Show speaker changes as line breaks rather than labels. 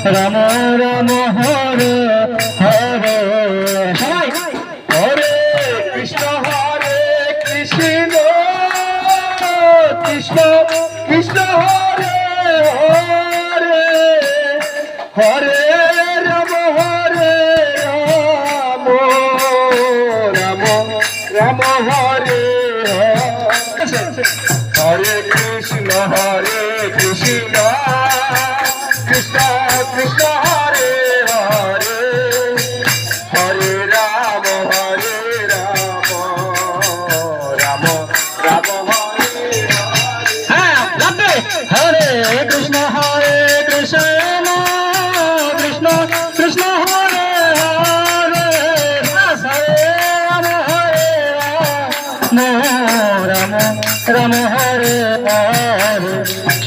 রাম রাম হরে হরে সবাই হরে কৃষ্ণ কৃষ্ণ কৃষ্ণ কৃষ্ণ হরে হরে হরে রাম রাম রাম হরে হরে কৃষ্ণ কৃষ্ণ কৃষ্ণ কৃষ্ণ হরে হরে হরে রাম রাম রাম হরে হ্যাঁ লাগবে হরে কৃষ্ণ কৃষ্ণ কৃষ্ণ কৃষ্ণ হরে হরে হরে রাম রাম রাম হরে হরে